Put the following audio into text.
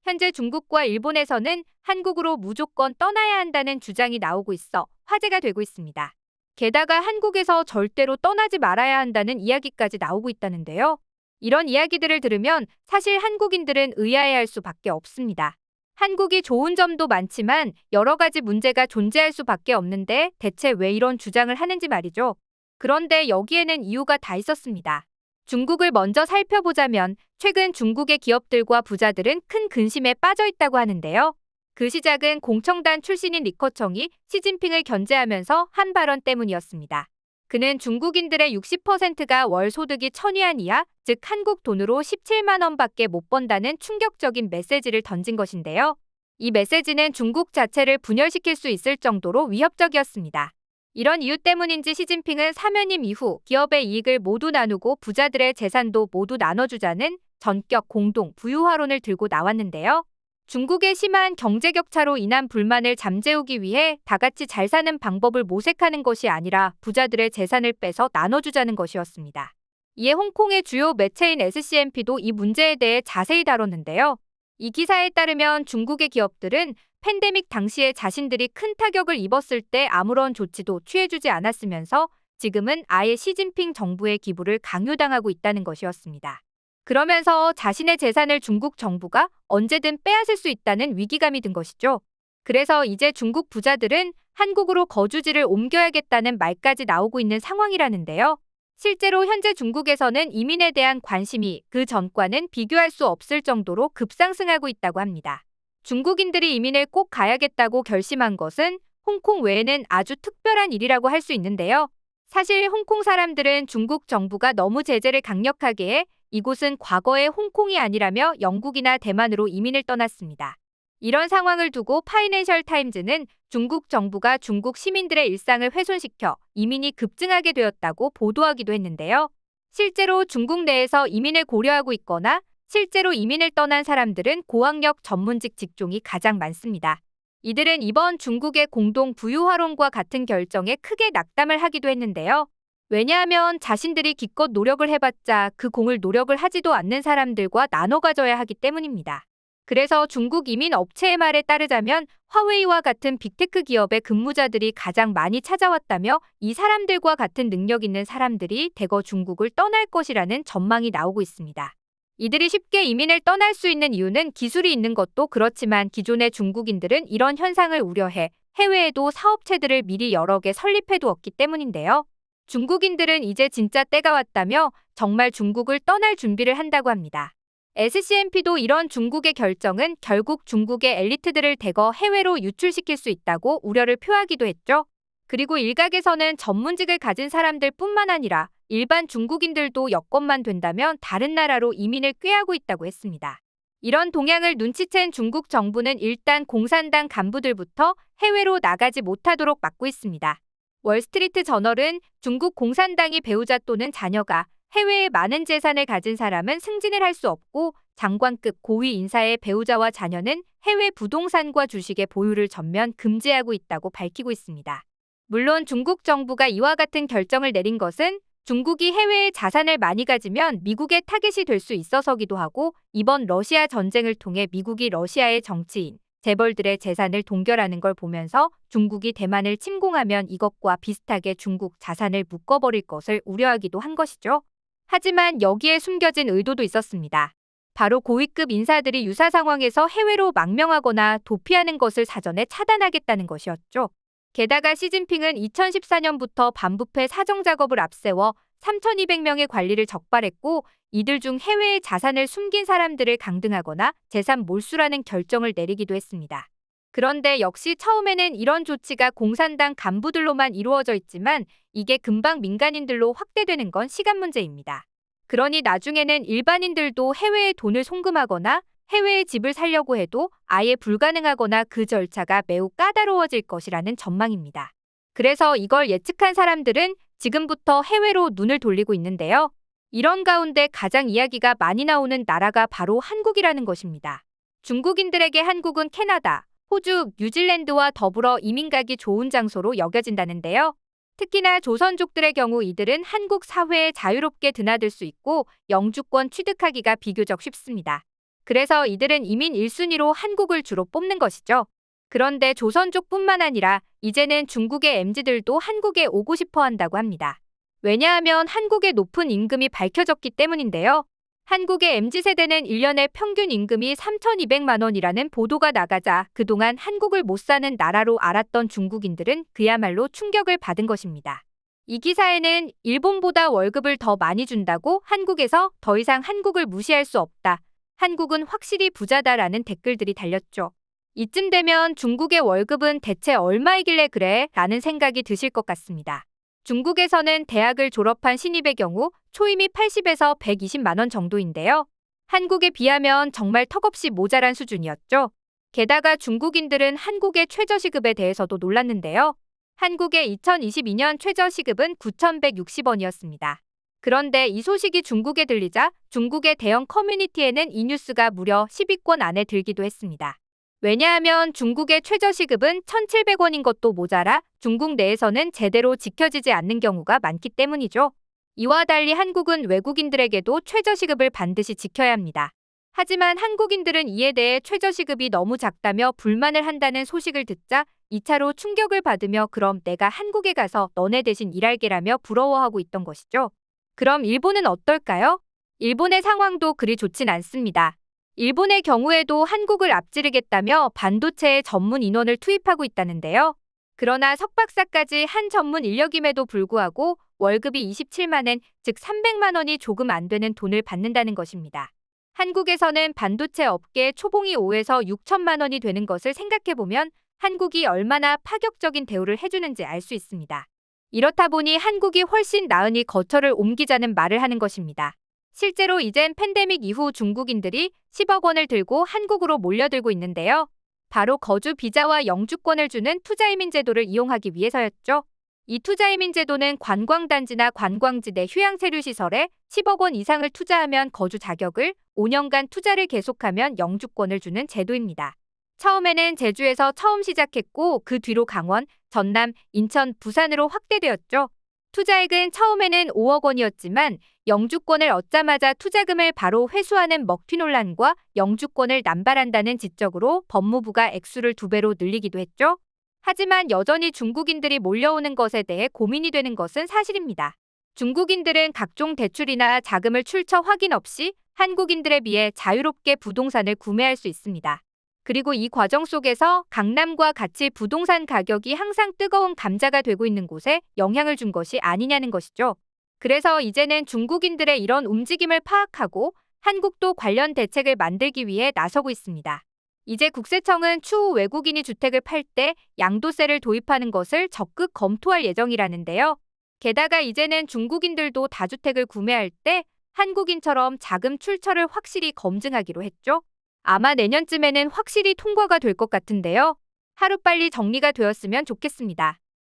현재 중국과 일본에서는 한국으로 무조건 떠나야 한다는 주장이 나오고 있어 화제가 되고 있습니다. 게다가 한국에서 절대로 떠나지 말아야 한다는 이야기까지 나오고 있다는데요. 이런 이야기들을 들으면 사실 한국인들은 의아해할 수밖에 없습니다. 한국이 좋은 점도 많지만 여러 가지 문제가 존재할 수밖에 없는데 대체 왜 이런 주장을 하는지 말이죠. 그런데 여기에는 이유가 다 있었습니다. 중국을 먼저 살펴보자면 최근 중국의 기업들과 부자들은 큰 근심에 빠져 있다고 하는데요. 그 시작은 공청단 출신인 리커청이 시진핑을 견제하면서 한 발언 때문이었습니다. 그는 중국인들의 60%가 월 소득이 1,000위안 이하, 즉 한국 돈으로 17만 원밖에 못 번다는 충격적인 메시지를 던진 것인데요. 이 메시지는 중국 자체를 분열시킬 수 있을 정도로 위협적이었습니다. 이런 이유 때문인지 시진핑은 사면임 이후 기업의 이익을 모두 나누고 부자들의 재산도 모두 나눠주자는 전격 공동 부유화론을 들고 나왔는데요. 중국의 심한 경제 격차로 인한 불만을 잠재우기 위해 다 같이 잘 사는 방법을 모색하는 것이 아니라 부자들의 재산을 빼서 나눠주자는 것이었습니다. 이에 홍콩의 주요 매체인 SCMP도 이 문제에 대해 자세히 다뤘는데요. 이 기사에 따르면 중국의 기업들은 팬데믹 당시에 자신들이 큰 타격을 입었을 때 아무런 조치도 취해주지 않았으면서 지금은 아예 시진핑 정부의 기부를 강요당하고 있다는 것이었습니다. 그러면서 자신의 재산을 중국 정부가 언제든 빼앗을 수 있다는 위기감이 든 것이죠. 그래서 이제 중국 부자들은 한국으로 거주지를 옮겨야겠다는 말까지 나오고 있는 상황이라는데요. 실제로 현재 중국에서는 이민에 대한 관심이 그 전과는 비교할 수 없을 정도로 급상승하고 있다고 합니다. 중국인들이 이민을 꼭 가야겠다고 결심한 것은 홍콩 외에는 아주 특별한 일이라고 할 수 있는데요. 사실 홍콩 사람들은 중국 정부가 너무 제재를 강력하게 해 이곳은 과거의 홍콩이 아니라며 영국이나 대만으로 이민을 떠났습니다. 이런 상황을 두고 파이낸셜 타임즈는 중국 정부가 중국 시민들의 일상을 훼손시켜 이민이 급증하게 되었다고 보도하기도 했는데요. 실제로 중국 내에서 이민을 고려하고 있거나 실제로 이민을 떠난 사람들은 고학력 전문직 직종이 가장 많습니다. 이들은 이번 중국의 공동 부유화론과 같은 결정에 크게 낙담을 하기도 했는데요. 왜냐하면 자신들이 기껏 노력을 해봤자 그 공을 노력을 하지도 않는 사람들과 나눠 가져야 하기 때문입니다. 그래서 중국 이민 업체의 말에 따르자면 화웨이와 같은 빅테크 기업의 근무자들이 가장 많이 찾아왔다며 이 사람들과 같은 능력 있는 사람들이 대거 중국을 떠날 것이라는 전망이 나오고 있습니다. 이들이 쉽게 이민을 떠날 수 있는 이유는 기술이 있는 것도 그렇지만 기존의 중국인들은 이런 현상을 우려해 해외에도 사업체들을 미리 여러 개 설립해 두었기 때문인데요. 중국인들은 이제 진짜 때가 왔다며 정말 중국을 떠날 준비를 한다고 합니다. SCMP도 이런 중국의 결정은 결국 중국의 엘리트들을 대거 해외로 유출시킬 수 있다고 우려를 표하기도 했죠. 그리고 일각에서는 전문직을 가진 사람들 뿐만 아니라 일반 중국인들도 여건만 된다면 다른 나라로 이민을 꾀하고 있다고 했습니다. 이런 동향을 눈치챈 중국 정부는 일단 공산당 간부들부터 해외로 나가지 못하도록 막고 있습니다. 월스트리트 저널은 중국 공산당이 배우자 또는 자녀가 해외에 많은 재산을 가진 사람은 승진을 할 수 없고 장관급 고위 인사의 배우자와 자녀는 해외 부동산과 주식의 보유를 전면 금지하고 있다고 밝히고 있습니다. 물론 중국 정부가 이와 같은 결정을 내린 것은 중국이 해외에 자산을 많이 가지면 미국의 타깃이 될 수 있어서기도 하고 이번 러시아 전쟁을 통해 미국이 러시아의 정치인, 재벌들의 재산을 동결하는 걸 보면서 중국이 대만을 침공하면 이것과 비슷하게 중국 자산을 묶어버릴 것을 우려하기도 한 것이죠. 하지만 여기에 숨겨진 의도도 있었습니다. 바로 고위급 인사들이 유사 상황에서 해외로 망명하거나 도피하는 것을 사전에 차단하겠다는 것이었죠. 게다가 시진핑은 2014년부터 반부패 사정 작업을 앞세워 3,200명의 관리를 적발했고 이들 중 해외에 자산을 숨긴 사람들을 강등하거나 재산 몰수라는 결정을 내리기도 했습니다. 그런데 역시 처음에는 이런 조치가 공산당 간부들로만 이루어져 있지만 이게 금방 민간인들로 확대되는 건 시간 문제입니다. 그러니 나중에는 일반인들도 해외에 돈을 송금하거나 해외에 집을 살려고 해도 아예 불가능하거나 그 절차가 매우 까다로워질 것이라는 전망입니다. 그래서 이걸 예측한 사람들은 지금부터 해외로 눈을 돌리고 있는데요. 이런 가운데 가장 이야기가 많이 나오는 나라가 바로 한국이라는 것입니다. 중국인들에게 한국은 캐나다, 호주, 뉴질랜드와 더불어 이민 가기 좋은 장소로 여겨진다는데요. 특히나 조선족들의 경우 이들은 한국 사회에 자유롭게 드나들 수 있고 영주권 취득하기가 비교적 쉽습니다. 그래서 이들은 이민 1순위로 한국을 주로 뽑는 것이죠. 그런데 조선족뿐만 아니라 이제는 중국의 MZ들도 한국에 오고 싶어 한다고 합니다. 왜냐하면 한국의 높은 임금이 밝혀졌기 때문인데요. 한국의 MZ세대는 1년에 평균 임금이 3,200만 원이라는 보도가 나가자 그동안 한국을 못 사는 나라로 알았던 중국인들은 그야말로 충격을 받은 것입니다. 이 기사에는 일본보다 월급을 더 많이 준다고 한국에서 더 이상 한국을 무시할 수 없다. 한국은 확실히 부자다라는 댓글들이 달렸죠. 이쯤 되면 중국의 월급은 대체 얼마이길래 그래? 라는 생각이 드실 것 같습니다. 중국에서는 대학을 졸업한 신입의 경우 초임이 80에서 120만 원 정도인데요. 한국에 비하면 정말 턱없이 모자란 수준이었죠. 게다가 중국인들은 한국의 최저시급에 대해서도 놀랐는데요. 한국의 2022년 최저시급은 9,160원이었습니다. 그런데 이 소식이 중국에 들리자 중국의 대형 커뮤니티에는 이 뉴스가 무려 10위권 안에 들기도 했습니다. 왜냐하면 중국의 최저시급은 1,700원인 것도 모자라 중국 내에서는 제대로 지켜지지 않는 경우가 많기 때문이죠. 이와 달리 한국은 외국인들에게도 최저시급을 반드시 지켜야 합니다. 하지만 한국인들은 이에 대해 최저시급이 너무 작다며 불만을 한다는 소식을 듣자 2차로 충격을 받으며 그럼 내가 한국에 가서 너네 대신 일할게라며 부러워하고 있던 것이죠. 그럼 일본은 어떨까요? 일본의 상황도 그리 좋진 않습니다. 일본의 경우에도 한국을 앞지르겠다며 반도체에 전문 인원을 투입하고 있다는데요. 그러나 석박사까지 한 전문 인력임에도 불구하고 월급이 27만 엔, 즉 300만 원이 조금 안 되는 돈을 받는다는 것입니다. 한국에서는 반도체 업계 초봉이 5에서 6천만 원이 되는 것을 생각해보면 한국이 얼마나 파격적인 대우를 해주는지 알 수 있습니다. 이렇다 보니 한국이 훨씬 나으니 거처를 옮기자는 말을 하는 것입니다. 실제로 이젠 팬데믹 이후 중국인들이 10억 원을 들고 한국으로 몰려들고 있는데요. 바로 거주 비자와 영주권을 주는 투자이민 제도를 이용하기 위해서였죠. 이 투자이민 제도는 관광단지나 관광지대 휴양체류시설에 10억 원 이상을 투자하면 거주 자격을, 5년간 투자를 계속하면 영주권을 주는 제도입니다. 처음에는 제주에서 처음 시작했고 그 뒤로 강원, 전남, 인천, 부산으로 확대되었죠. 투자액은 처음에는 5억 원이었지만 영주권을 얻자마자 투자금을 바로 회수하는 먹튀 논란과 영주권을 남발한다는 지적으로 법무부가 액수를 2배로 늘리기도 했죠. 하지만 여전히 중국인들이 몰려오는 것에 대해 고민이 되는 것은 사실입니다. 중국인들은 각종 대출이나 자금을 출처 확인 없이 한국인들에 비해 자유롭게 부동산을 구매할 수 있습니다. 그리고 이 과정 속에서 강남과 같이 부동산 가격이 항상 뜨거운 감자가 되고 있는 곳에 영향을 준 것이 아니냐는 것이죠. 그래서 이제는 중국인들의 이런 움직임을 파악하고 한국도 관련 대책을 만들기 위해 나서고 있습니다. 이제 국세청은 추후 외국인이 주택을 팔 때 양도세를 도입하는 것을 적극 검토할 예정이라는데요. 게다가 이제는 중국인들도 다주택을 구매할 때 한국인처럼 자금 출처를 확실히 검증하기로 했죠. 아마 내년쯤에는 확실히 통과가 될 것 같은데요. 하루빨리 정리가 되었으면 좋겠습니다.